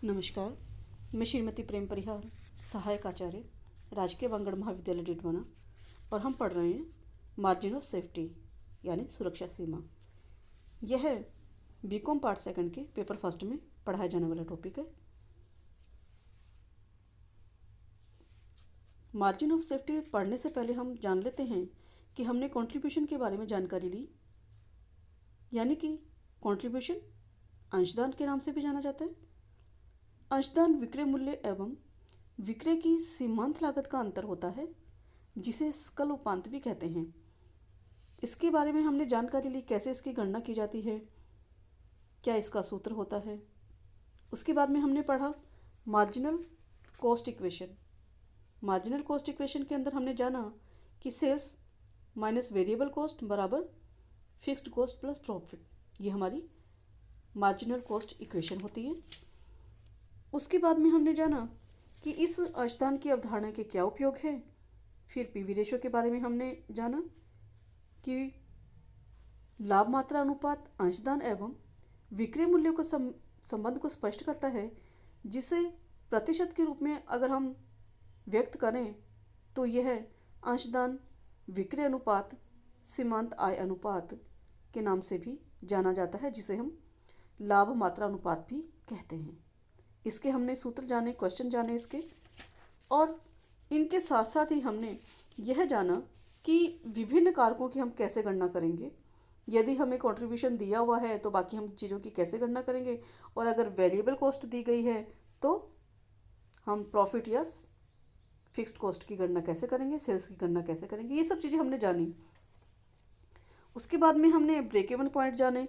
नमस्कार। मैं श्रीमती प्रेम परिहार, सहायक आचार्य, राजकीय वांगड़ महाविद्यालय डिडवाना, और हम पढ़ रहे हैं मार्जिन ऑफ सेफ्टी यानी सुरक्षा सीमा। यह बीकॉम पार्ट सेकंड के पेपर फर्स्ट में पढ़ाया जाने वाला टॉपिक है। मार्जिन ऑफ सेफ्टी पढ़ने से पहले हम जान लेते हैं कि हमने कंट्रीब्यूशन के बारे में जानकारी ली, यानी कि कंट्रीब्यूशन अंशदान के नाम से भी जाना जाता है। अंशदान विक्रय मूल्य एवं विक्रय की सीमांत लागत का अंतर होता है, जिसे सकल उपांत भी कहते हैं। इसके बारे में हमने जानकारी ली, कैसे इसकी गणना की जाती है, क्या इसका सूत्र होता है। उसके बाद में हमने पढ़ा marginal cost equation. Marginal cost equation के अंदर हमने जाना कि सेल्स माइनस वेरिएबल कॉस्ट बराबर फिक्स्ड कॉस्ट प्लस प्रॉफिट, ये हमारी मार्जिनल कॉस्ट इक्वेशन होती है। उसके बाद में हमने जाना कि इस अंशदान की अवधारणा के क्या उपयोग है। फिर पीवी रेशो के बारे में हमने जाना कि लाभ मात्रा अनुपात अंशदान एवं विक्रय मूल्यों के संबंध को स्पष्ट करता है, जिसे प्रतिशत के रूप में अगर हम व्यक्त करें तो यह अंशदान विक्रय अनुपात सीमांत आय अनुपात के नाम से भी जाना जाता है, जिसे हम लाभ मात्रा अनुपात भी कहते हैं। इसके हमने सूत्र जाने, क्वेश्चन जाने इसके, और इनके साथ साथ ही हमने यह जाना कि विभिन्न कारकों की हम कैसे गणना करेंगे। यदि हमें कंट्रीब्यूशन दिया हुआ है तो बाकी हम चीज़ों की कैसे गणना करेंगे, और अगर वेरिएबल कॉस्ट दी गई है तो हम प्रॉफिट या फिक्स्ड कॉस्ट की गणना कैसे करेंगे, सेल्स की गणना कैसे करेंगे, ये सब चीज़ें हमने जानी। उसके बाद में हमने ब्रेक इवन पॉइंट जाने,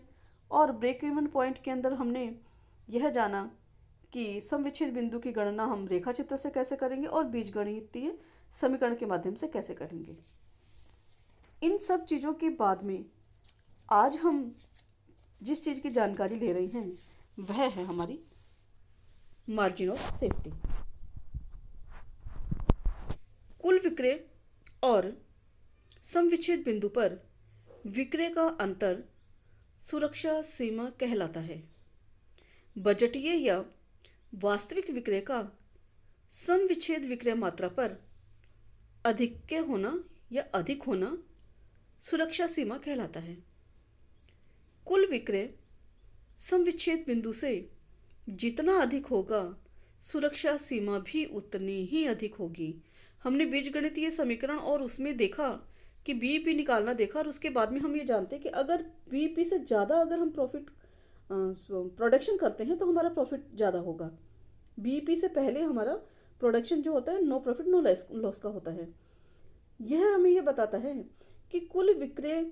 और ब्रेक इवन पॉइंट के अंदर हमने यह जाना कि समविच्छेद बिंदु की गणना हम रेखा चित्र से कैसे करेंगे और बीजगणितीय समीकरण के माध्यम से कैसे करेंगे। इन सब चीज़ों के बाद में आज हम जिस चीज़ की जानकारी ले रहे हैं वह है हमारी मार्जिन ऑफ सेफ्टी। कुल विक्रय और समविच्छेद बिंदु पर विक्रय का अंतर सुरक्षा सीमा कहलाता है। बजटीय या वास्तविक विक्रय का समविच्छेद विक्रय मात्रा पर अधिक होना या अधिक होना सुरक्षा सीमा कहलाता है। कुल विक्रय समविच्छेद बिंदु से जितना अधिक होगा, सुरक्षा सीमा भी उतनी ही अधिक होगी। हमने बीजगणितीय समीकरण और उसमें देखा कि बीईपी निकालना देखा, और उसके बाद में हम ये जानते हैं कि अगर बीईपी से ज़्यादा अगर हम प्रोडक्शन करते हैं तो हमारा प्रॉफिट ज़्यादा होगा। बीईपी से पहले हमारा प्रोडक्शन जो होता है नो प्रॉफिट नो लॉस का होता है। यह हमें ये बताता है कि कुल विक्रय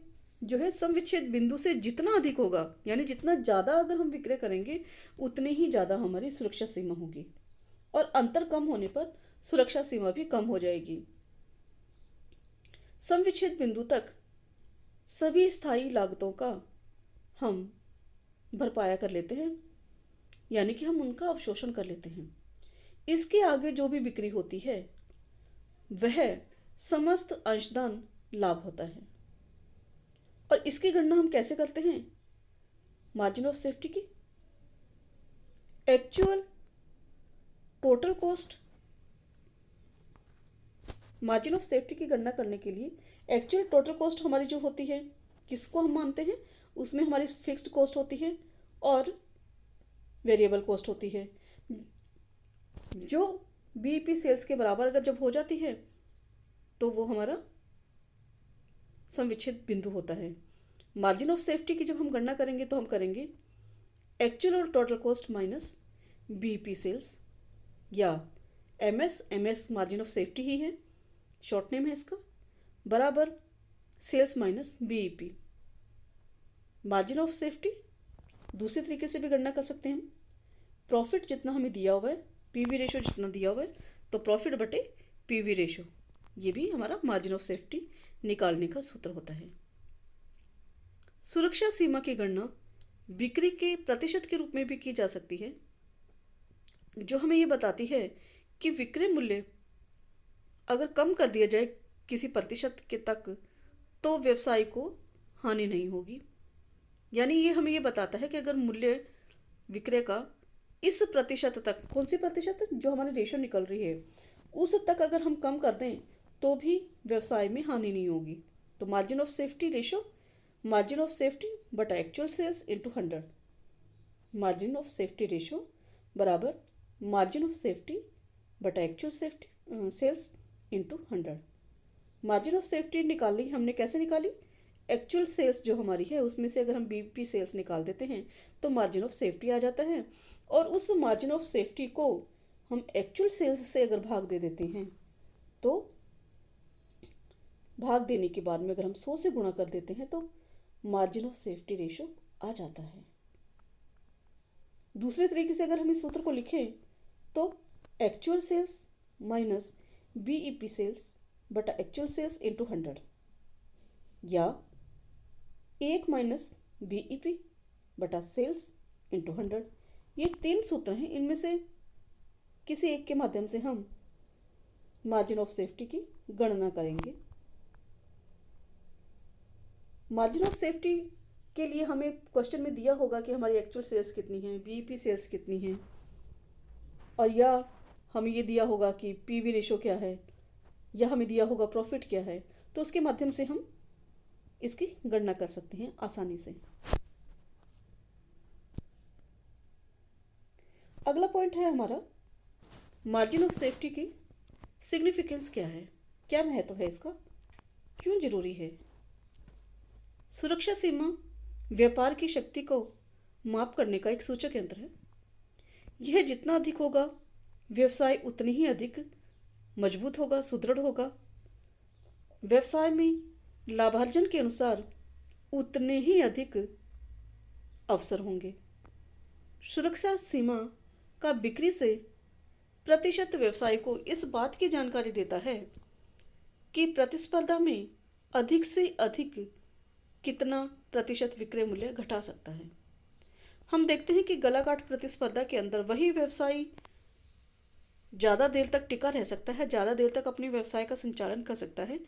जो है समविच्छेद बिंदु से जितना अधिक होगा, यानी जितना ज़्यादा अगर हम विक्रय करेंगे उतनी ही ज़्यादा हमारी सुरक्षा सीमा होगी, और अंतर कम होने पर सुरक्षा सीमा भी कम हो जाएगी। समविच्छेद बिंदु तक सभी स्थायी लागतों का हम भरपाया कर लेते हैं, यानी कि हम उनका अवशोषण कर लेते हैं। इसके आगे जो भी बिक्री होती है वह समस्त अंशदान लाभ होता है। और इसकी गणना हम कैसे करते हैं मार्जिन ऑफ सेफ्टी की? Actual total cost. Margin of safety की गणना करने के लिए एक्चुअल टोटल कॉस्ट हमारी जो होती है, किसको हम मानते हैं, उसमें हमारी फिक्स्ड कॉस्ट होती है और वेरिएबल कॉस्ट होती है, जो बीईपी सेल्स के बराबर अगर जब हो जाती है तो वो हमारा समविच्छेद बिंदु होता है। मार्जिन ऑफ सेफ्टी की जब हम गणना करेंगे तो हम करेंगे एक्चुअल और total cost minus BEP sales, या एमएस मार्जिन ऑफ सेफ्टी ही है, शॉर्ट नेम है इसका, बराबर sales minus BEP. Margin of safety दूसरे तरीके से भी गणना कर सकते हैं हम। प्रॉफिट जितना हमें दिया हुआ है, पीवी रेशो जितना दिया हुआ है, तो प्रॉफिट बटे पीवी रेशो, ये भी हमारा मार्जिन ऑफ सेफ्टी निकालने का सूत्र होता है। सुरक्षा सीमा की गणना बिक्री के प्रतिशत के रूप में भी की जा सकती है, जो हमें ये बताती है कि विक्रय मूल्य अगर कम कर दिया जाए किसी प्रतिशत के तक तो व्यवसाय को हानि नहीं होगी। यानी ये हमें ये बताता है कि अगर मूल्य विक्रय का इस प्रतिशत तक, कौन सी प्रतिशत, जो हमारी रेशो निकल रही है उस तक अगर हम कम कर दें तो भी व्यवसाय में हानि नहीं होगी। तो margin of safety ratio, margin of safety बटा actual sales into 100, margin of safety ratio बराबर मार्जिन ऑफ सेफ्टी बटा actual safety sales into 100। Margin of safety निकाली हमने, कैसे निकाली, एक्चुअल सेल्स जो हमारी है उसमें से अगर हम बीईपी सेल्स निकाल देते हैं तो मार्जिन ऑफ सेफ्टी आ जाता है, और उस मार्जिन ऑफ सेफ्टी को हम एक्चुअल सेल्स से अगर भाग दे देते हैं तो भाग देने के बाद में अगर हम 100 से गुणा कर देते हैं तो मार्जिन ऑफ सेफ्टी रेशो आ जाता है। दूसरे तरीके से अगर हम इस सूत्र को लिखें तो actual sales minus BEP sales बटा एक्चुअल सेल्स इंटू 100, या 1 माइनस बीईपी बटा सेल्स इंटू 100। ये 3 सूत्र हैं, इनमें से किसी एक के माध्यम से हम मार्जिन ऑफ सेफ्टी की गणना करेंगे। मार्जिन ऑफ सेफ्टी के लिए हमें क्वेश्चन में दिया होगा कि हमारी एक्चुअल सेल्स कितनी है, बीईपी सेल्स कितनी है, और या हमें ये दिया होगा कि पीवी रेशो क्या है, या हमें दिया होगा प्रॉफिट क्या है। तो उसके माध्यम से हम इसकी गणना कर सकते हैं आसानी से। अगला पॉइंट है हमारा मार्जिन ऑफ सेफ्टी की सिग्निफिकेंस क्या है, क्या महत्व है इसका, क्यों जरूरी है। सुरक्षा सीमा व्यापार की शक्ति को माप करने का एक सूचक यंत्र है। यह जितना अधिक होगा व्यवसाय उतनी ही अधिक मजबूत होगा, सुदृढ़ होगा। व्यवसाय में लाभार्जन के अनुसार उतने ही अधिक अवसर होंगे। सुरक्षा सीमा का बिक्री से प्रतिशत व्यवसाय को इस बात की जानकारी देता है कि प्रतिस्पर्धा में अधिक से अधिक कितना प्रतिशत विक्रय मूल्य घटा सकता है। हम देखते हैं कि गलाकाट प्रतिस्पर्धा के अंदर वही व्यवसायी ज़्यादा देर तक टिका रह सकता है, ज़्यादा देर तक अपने व्यवसाय का संचालन कर सकता है,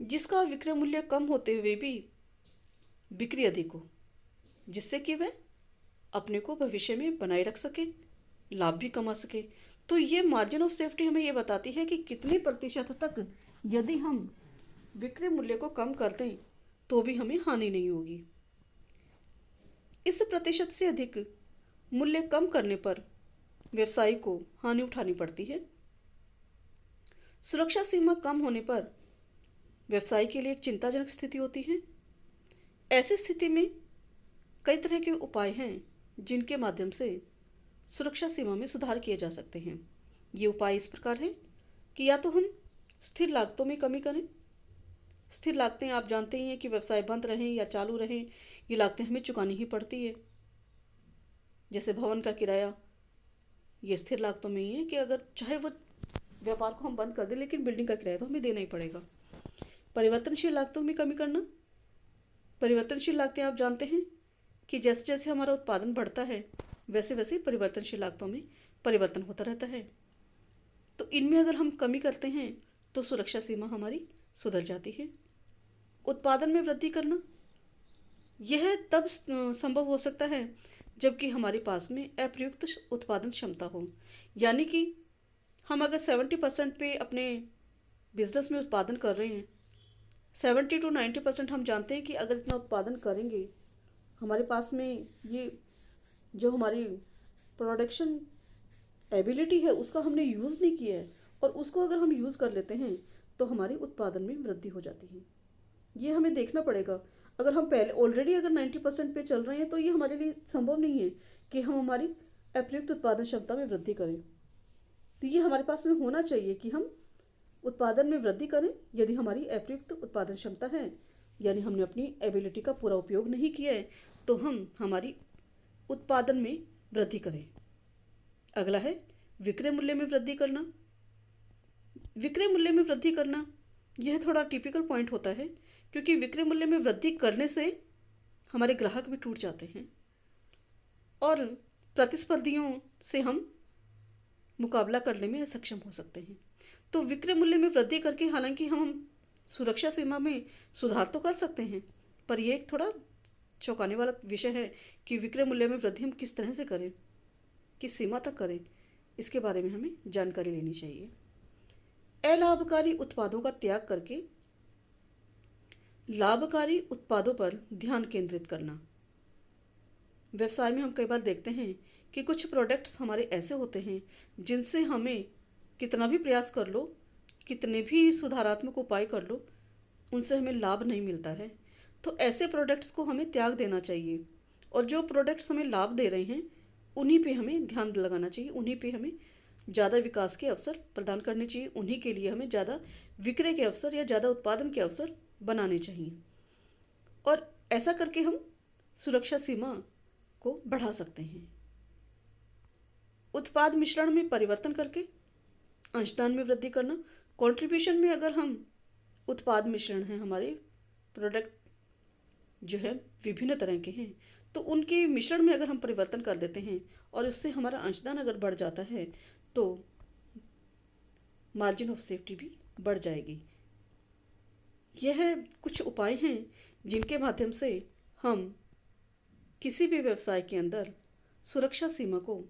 जिसका विक्रय मूल्य कम होते हुए भी बिक्री अधिक हो, जिससे कि वह अपने को भविष्य में बनाए रख सके, लाभ भी कमा सके। तो ये मार्जिन ऑफ सेफ्टी हमें ये बताती है कि कितने प्रतिशत तक यदि हम विक्रय मूल्य को कम कर दें तो भी हमें हानि नहीं होगी। इस प्रतिशत से अधिक मूल्य कम करने पर व्यवसायी को हानि उठानी पड़ती है। सुरक्षा सीमा कम होने पर व्यवसाय के लिए एक चिंताजनक स्थिति होती है। ऐसी स्थिति में कई तरह के उपाय हैं जिनके माध्यम से सुरक्षा सीमा में सुधार किए जा सकते हैं। ये उपाय इस प्रकार हैं कि या तो हम स्थिर लागतों में कमी करें। स्थिर लागतें आप जानते ही हैं कि व्यवसाय बंद रहें या चालू रहें, ये लागतें हमें चुकानी ही पड़ती है। जैसे भवन का किराया, ये स्थिर लागतों में ही है कि अगर चाहे वो व्यापार को हम बंद कर दें लेकिन बिल्डिंग का किराया तो हमें देना ही पड़ेगा। परिवर्तनशील लागतों में कमी करना, परिवर्तनशील लागतें आप जानते हैं कि जैसे जैसे हमारा उत्पादन बढ़ता है वैसे वैसे परिवर्तनशील लागतों में परिवर्तन होता रहता है। तो इनमें अगर हम कमी करते हैं तो सुरक्षा सीमा हमारी सुधर जाती है। उत्पादन में वृद्धि करना, यह तब संभव हो सकता है जबकि हमारे पास में अप्रयुक्त उत्पादन क्षमता हो। यानी कि हम अगर 70% पे अपने बिजनेस में उत्पादन कर रहे हैं, 70 to 90% हम जानते हैं कि अगर इतना उत्पादन करेंगे, हमारे पास में ये जो हमारी प्रोडक्शन एबिलिटी है उसका हमने यूज़ नहीं किया है, और उसको अगर हम यूज़ कर लेते हैं तो हमारे उत्पादन में वृद्धि हो जाती है। ये हमें देखना पड़ेगा। अगर हम पहले ऑलरेडी अगर 90% पे चल रहे हैं तो ये हमारे लिए संभव नहीं है कि हम हमारी अप्रयुक्त उत्पादन क्षमता में वृद्धि करें। तो ये हमारे पास में होना चाहिए कि हम उत्पादन में वृद्धि करें यदि हमारी अप्रयुक्त उत्पादन क्षमता है, यानी हमने अपनी एबिलिटी का पूरा उपयोग नहीं किया है, तो हम हमारी उत्पादन में वृद्धि करें। अगला है विक्रय मूल्य में वृद्धि करना। विक्रय मूल्य में वृद्धि करना यह थोड़ा टिपिकल पॉइंट होता है, क्योंकि विक्रय मूल्य में वृद्धि करने से हमारे ग्राहक भी टूट जाते हैं और प्रतिस्पर्धियों से हम मुकाबला करने में सक्षम हो सकते हैं। तो विक्रय मूल्य में वृद्धि करके हालांकि हम सुरक्षा सीमा में सुधार तो कर सकते हैं, पर यह एक थोड़ा चौंकाने वाला विषय है कि विक्रय मूल्य में वृद्धि हम किस तरह से करें। किस सीमा तक करें, इसके बारे में हमें जानकारी लेनी चाहिए। अलाभकारी उत्पादों का त्याग करके लाभकारी उत्पादों पर ध्यान केंद्रित करना। व्यवसाय में हम कई बार देखते हैं कि कुछ प्रोडक्ट्स हमारे ऐसे होते हैं जिनसे हमें कितना भी प्रयास कर लो, कितने भी सुधारात्मक उपाय कर लो, उनसे हमें लाभ नहीं मिलता है। तो ऐसे प्रोडक्ट्स को हमें त्याग देना चाहिए और जो प्रोडक्ट्स हमें लाभ दे रहे हैं उन्हीं पे हमें ध्यान लगाना चाहिए, उन्हीं पे हमें ज़्यादा विकास के अवसर प्रदान करने चाहिए, उन्हीं के लिए हमें ज़्यादा विक्रय के अवसर या ज़्यादा उत्पादन के अवसर बनाने चाहिए। और ऐसा करके हम सुरक्षा सीमा को बढ़ा सकते हैं। उत्पाद मिश्रण में परिवर्तन करके अंशदान में वृद्धि करना। कंट्रीब्यूशन में अगर हम उत्पाद मिश्रण है, हमारे प्रोडक्ट जो है विभिन्न तरह के हैं, तो उनके मिश्रण में अगर हम परिवर्तन कर देते हैं और उससे हमारा अंशदान अगर बढ़ जाता है तो मार्जिन ऑफ सेफ्टी भी बढ़ जाएगी। यह कुछ उपाय हैं जिनके माध्यम से हम किसी भी व्यवसाय के अंदर सुरक्षा सीमा को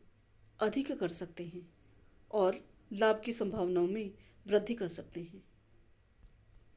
अधिक कर सकते हैं और लाभ की संभावनाओं में वृद्धि कर सकते हैं।